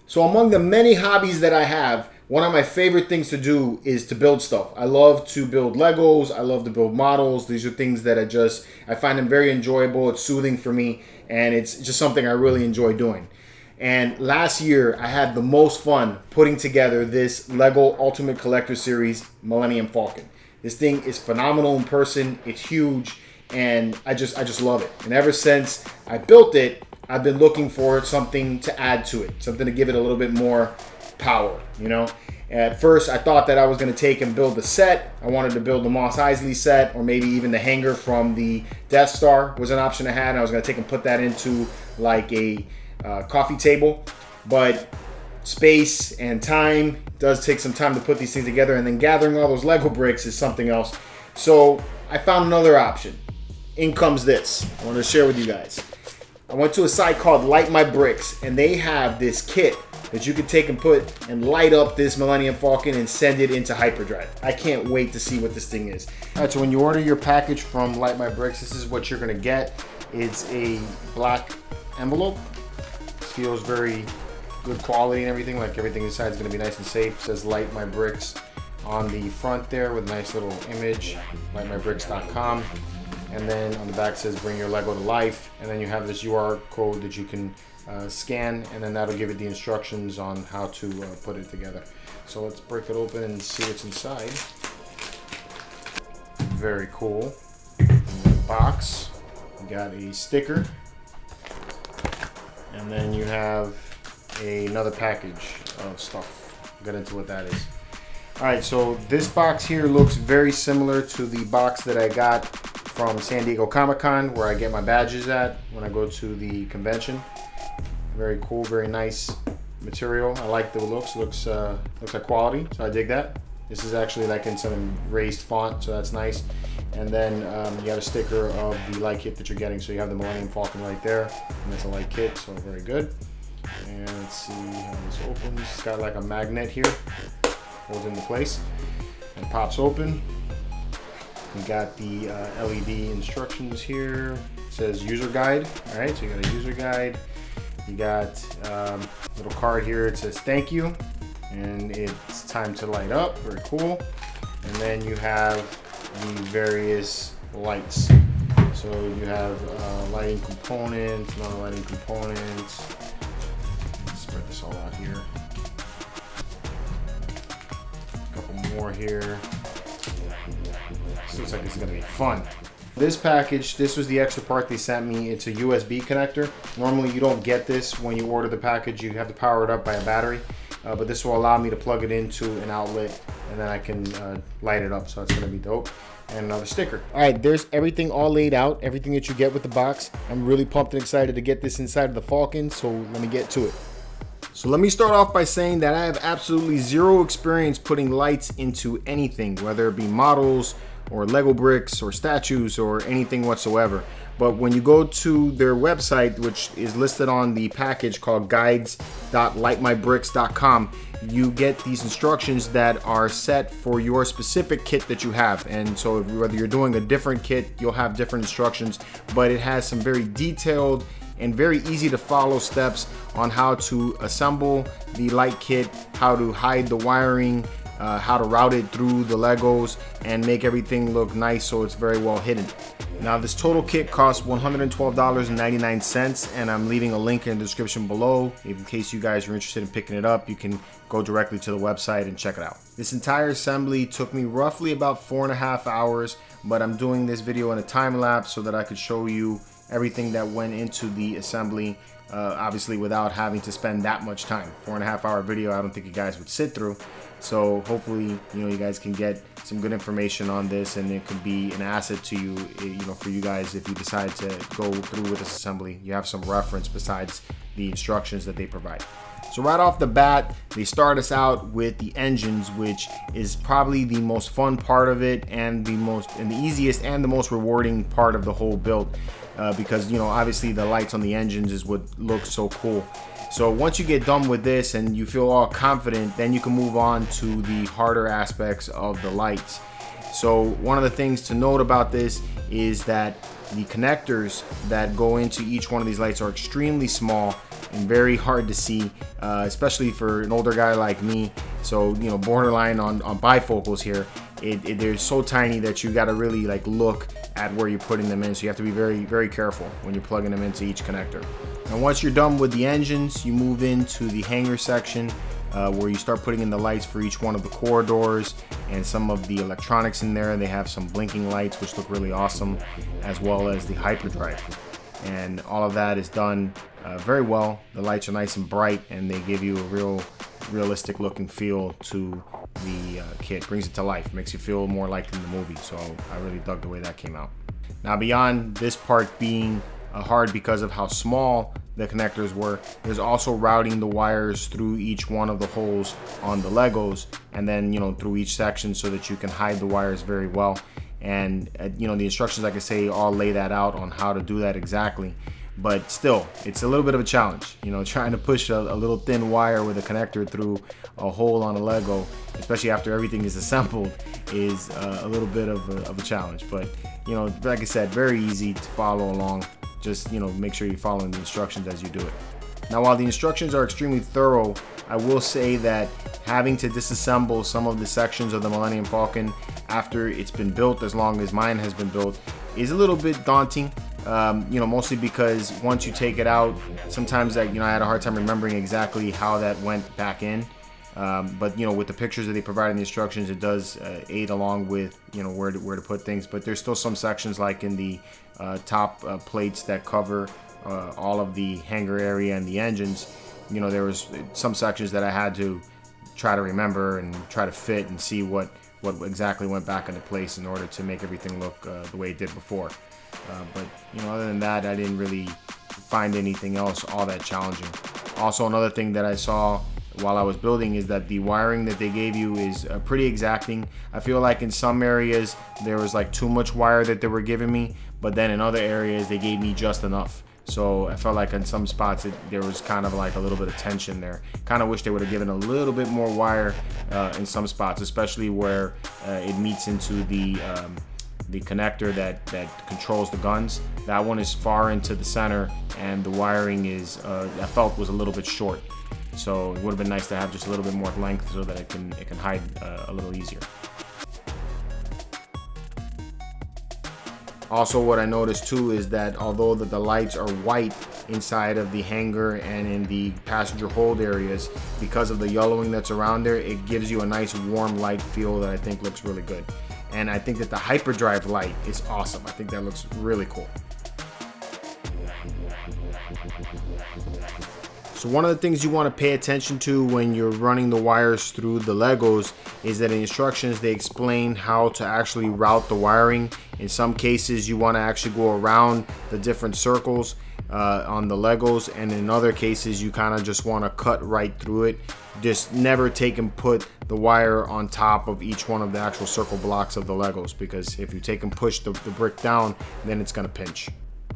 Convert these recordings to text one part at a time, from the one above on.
So among the many hobbies that I have, one of my favorite things to do is to build stuff. I love to build Legos. I love to build models. These are things that I find them very enjoyable. It's soothing for me, and it's just something I really enjoy doing. And last year, I had the most fun putting together this LEGO Ultimate Collector Series Millennium Falcon. This thing is phenomenal in person. It's huge, and I just love it. And ever since I built it, I've been looking for something to add to it, something to give it a little bit more power, you know? At first, I thought that I was going to take and build the set. I wanted to build the Mos Eisley set, or maybe even the hangar from the Death Star was an option I had. And I was going to take and put that into like a coffee table. But space and time does take some time to put these things together, and then gathering all those Lego bricks is something else. So I found another option. In comes this. I want to share with you guys. I went to a site called Light My Bricks, and they have this kit that you can take and put and light up this Millennium Falcon and send it into hyperdrive. I can't wait to see what this thing is. All right, so when you order your package from Light My Bricks, this is what you're gonna get. It's a black envelope. It feels very good quality and everything. Like everything inside is gonna be nice and safe. It says Light My Bricks on the front there with a nice little image, lightmybricks.com. And then on the back says bring your Lego to life, and then you have this UR code that you can scan, and then that'll give it the instructions on how to put it together. So let's break it open and see what's inside. Very cool. In the box, you got a sticker, and then you have another package of stuff. We'll get into what that is. All right, so this box here looks very similar to the box that I got from San Diego Comic-Con, where I get my badges at when I go to the convention. Very cool, very nice material. I like the looks. Looks like quality, so I dig that. This is actually like in some raised font, so that's nice. And then you got a sticker of the light kit that you're getting. So you have the Millennium Falcon right there, and it's a light kit, so very good. And let's see how this opens. It's got like a magnet here, holds into place, and pops open. We got the LED instructions here. It says user guide. All right, so you got a user guide. You got a little card here. It says thank you, and it's time to light up. Very cool. And then you have the various lights. So you have lighting components, another lighting components. Let's spread this all out here. A couple more here. This looks like this is gonna be fun. This package, this was the extra part they sent me. It's a USB connector. Normally you don't get this when you order the package. You have to power it up by a battery. But this will allow me to plug it into an outlet, and then I can light it up. So it's gonna be dope. And another sticker. All right, there's everything all laid out, everything that you get with the box. I'm really pumped and excited to get this inside of the Falcon, so let me get to it. So let me start off by saying that I have absolutely zero experience putting lights into anything, whether it be models, or Lego bricks or statues or anything whatsoever. But when you go to their website, which is listed on the package called guides.lightmybricks.com, you get these instructions that are set for your specific kit that you have. And so whether you're doing a different kit, you'll have different instructions, but it has some very detailed and very easy to follow steps on how to assemble the light kit, how to hide the wiring, how to route it through the Legos and make everything look nice so it's very well hidden. Now this total kit costs $112.99, and I'm leaving a link in the description below. In case you guys are interested in picking it up, you can go directly to the website and check it out. This entire assembly took me roughly about 4.5 hours, but I'm doing this video in a time lapse so that I could show you everything that went into the assembly, obviously without having to spend that much time. 4.5 hour video, I don't think you guys would sit through. So hopefully, you guys can get some good information on this, and it could be an asset to you, for you guys if you decide to go through with this assembly. You have some reference besides the instructions that they provide. So right off the bat, they start us out with the engines, which is probably the most fun part of it, and the easiest and the most rewarding part of the whole build, because obviously the lights on the engines is what looks so cool. So once you get done with this and you feel all confident, then you can move on to the harder aspects of the lights. So one of the things to note about this is that the connectors that go into each one of these lights are extremely small, and very hard to see, especially for an older guy like me. So, you know, borderline on bifocals here. They're so tiny that you got to really like look at where you're putting them in. So you have to be very, very careful when you're plugging them into each connector. And once you're done with the engines, you move into the hanger section, where you start putting in the lights for each one of the corridors and some of the electronics in there. They have some blinking lights which look really awesome, as well as the hyperdrive. And all of that is done very well. The lights are nice and bright, and they give you a realistic look and feel to the kit. Brings it to life, makes you feel more like in the movie. So I really dug the way that came out. Now, beyond this part being hard because of how small the connectors were, there's also routing the wires through each one of the holes on the Legos, and then, you know, through each section so that you can hide the wires very well. And you know, the instructions, like I say, all lay that out on how to do that exactly. But still, it's a little bit of a challenge, you know, trying to push a little thin wire with a connector through a hole on a Lego, especially after everything is assembled, is a little bit of a challenge. But, you know, like I said, very easy to follow along. Just, you know, make sure you're following the instructions as you do it. Now, while the instructions are extremely thorough, I will say that having to disassemble some of the sections of the Millennium Falcon after it's been built, as long as mine has been built, is a little bit daunting. You know, mostly because once you take it out, sometimes I had a hard time remembering exactly how that went back in. But, you know, with the pictures that they provide in the instructions, it does aid along with, you know, where to put things. But there's still some sections, like in the top plates that cover all of the hangar area and the engines. You know, there was some sections that I had to try to remember and try to fit and see what exactly went back into place in order to make everything look the way it did before. But, you know, other than that, I didn't really find anything else all that challenging. Also, another thing that I saw while I was building is that the wiring that they gave you is pretty exacting. I feel like in some areas there was like too much wire that they were giving me, but then in other areas they gave me just enough. So I felt like in some spots there was kind of like a little bit of tension there. Kind of wish they would have given a little bit more wire in some spots, especially where it meets into the connector that controls the guns. That one is far into the center, and the wiring is I felt was a little bit short. So it would have been nice to have just a little bit more length so that it can hide a little easier. Also, what I noticed too is that although the lights are white inside of the hangar and in the passenger hold areas, because of the yellowing that's around there, it gives you a nice warm light feel that I think looks really good. And I think that the hyperdrive light is awesome. I think that looks really cool. So one of the things you want to pay attention to when you're running the wires through the Legos is that in instructions they explain how to actually route the wiring. In some cases you want to actually go around the different circles on the Legos, and in other cases you kind of just want to cut right through it. Just never take and put the wire on top of each one of the actual circle blocks of the Legos, because if you take and push the brick down, then it's going to pinch.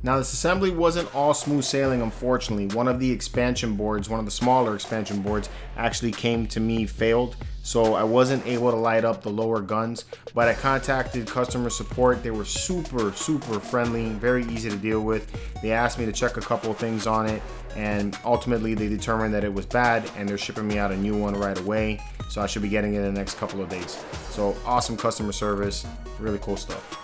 Now, this assembly wasn't all smooth sailing, unfortunately. One of the expansion boards, one of the smaller expansion boards, actually came to me failed, so I wasn't able to light up the lower guns. But I contacted customer support. They were super friendly, very easy to deal with. They asked me to check a couple of things on it, and ultimately they determined that it was bad, and they're shipping me out a new one right away. So I should be getting it in the next couple of days. So awesome customer service, really cool stuff.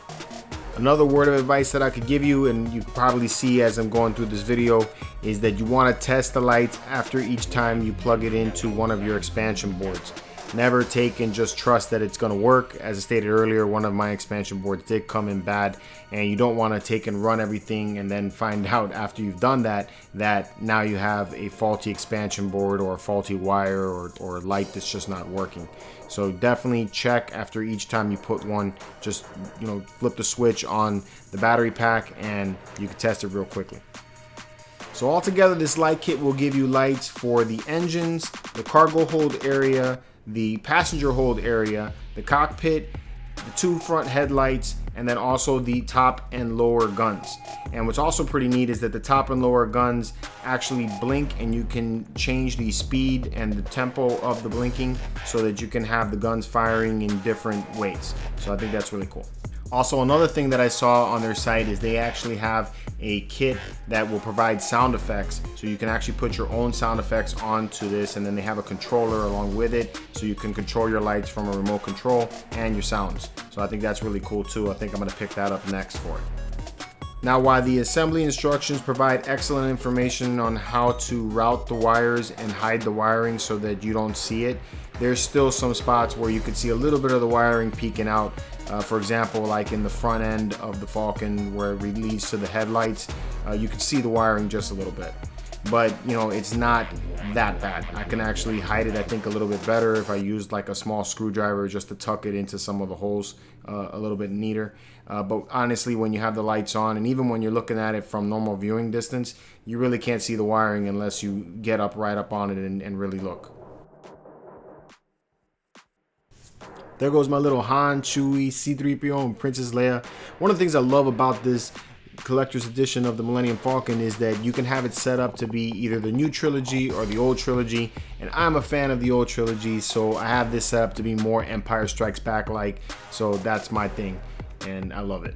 Another word of advice that I could give you, and you can probably see as I'm going through this video, is that you want to test the lights after each time you plug it into one of your expansion boards. Never take and just trust that it's going to work. As I stated earlier, one of my expansion boards did come in bad, and you don't want to take and run everything and then find out after you've done that now you have a faulty expansion board or a faulty wire or light that's just not working. So definitely check after each time you put one. Just, you know, flip the switch on the battery pack and you can test it real quickly. So altogether, this light kit will give you lights for the engines, the cargo hold area, the passenger hold area, the cockpit, the two front headlights, and then also the top and lower guns. And what's also pretty neat is that the top and lower guns actually blink, and you can change the speed and the tempo of the blinking so that you can have the guns firing in different ways. So I think that's really cool. Also, another thing that I saw on their site is they actually have a kit that will provide sound effects, so you can actually put your own sound effects onto this, and then they have a controller along with it, so you can control your lights from a remote control and your sounds. So I think that's really cool too. I think I'm going to pick that up next for it. Now, while the assembly instructions provide excellent information on how to route the wires and hide the wiring so that you don't see it, there's still some spots where you can see a little bit of the wiring peeking out. For example, like in the front end of the Falcon where it leads to the headlights, you can see the wiring just a little bit. But you know, it's not that bad. I can actually hide it, I think, a little bit better if I used like a small screwdriver just to tuck it into some of the holes a little bit neater. But honestly, when you have the lights on, and even when you're looking at it from normal viewing distance, you really can't see the wiring unless you get up right up on it and really look. There goes my little Han, Chewie, C-3PO, and Princess Leia. One of the things I love about this collector's edition of the Millennium Falcon is that you can have it set up to be either the new trilogy or the old trilogy, and I'm a fan of the old trilogy, so I have this set up to be more Empire Strikes Back like, so that's my thing, and I love it.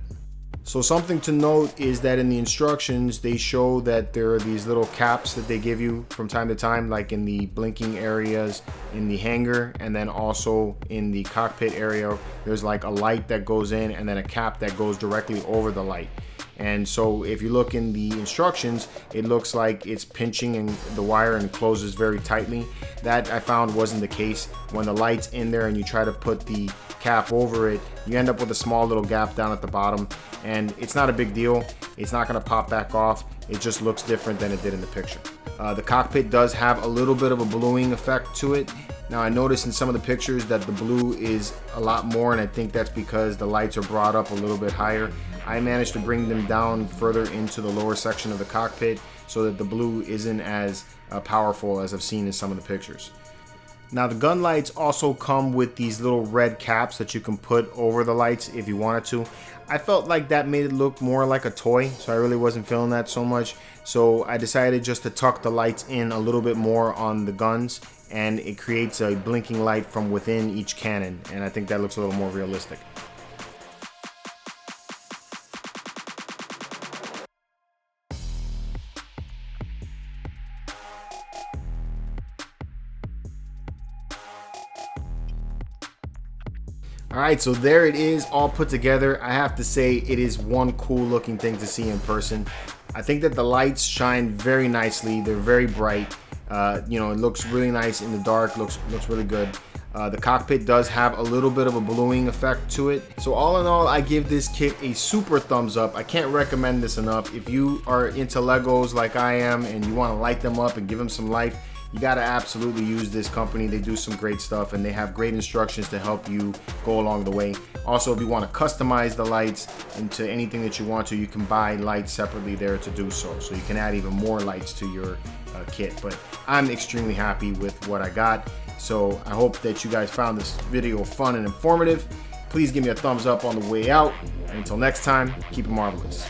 So something to note is that in the instructions they show that there are these little caps that they give you from time to time, like in the blinking areas in the hangar, and then also in the cockpit area there's like a light that goes in and then a cap that goes directly over the light. And so if you look in the instructions, it looks like it's pinching in the wire and closes very tightly. That I found wasn't the case. When the light's in there and you try to put the cap over it, you end up with a small little gap down at the bottom, and it's not a big deal. It's not going to pop back off. It just looks different than it did in the picture. The cockpit does have a little bit of a bluing effect to it. Now, I noticed in some of the pictures that the blue is a lot more, and I think that's because the lights are brought up a little bit higher. I managed to bring them down further into the lower section of the cockpit so that the blue isn't as powerful as I've seen in some of the pictures. Now, the gun lights also come with these little red caps that you can put over the lights if you wanted to. I felt like that made it look more like a toy, so I really wasn't feeling that so much. So I decided just to tuck the lights in a little bit more on the guns, and it creates a blinking light from within each cannon, and I think that looks a little more realistic. Alright, so there it is, all put together. I have to say, it is one cool looking thing to see in person. I think that the lights shine very nicely. They're very bright. You know, it looks really nice in the dark, looks really good. The cockpit does have a little bit of a bluing effect to it. So all in all, I give this kit a super thumbs up. I can't recommend this enough. If you are into Legos like I am and you want to light them up and give them some life, you got to absolutely use this company. They do some great stuff, and they have great instructions to help you go along the way. Also, if you want to customize the lights into anything that you want to, you can buy lights separately there to do so. So you can add even more lights to your kit. But I'm extremely happy with what I got. So I hope that you guys found this video fun and informative. Please give me a thumbs up on the way out. And until next time, keep it marvelous.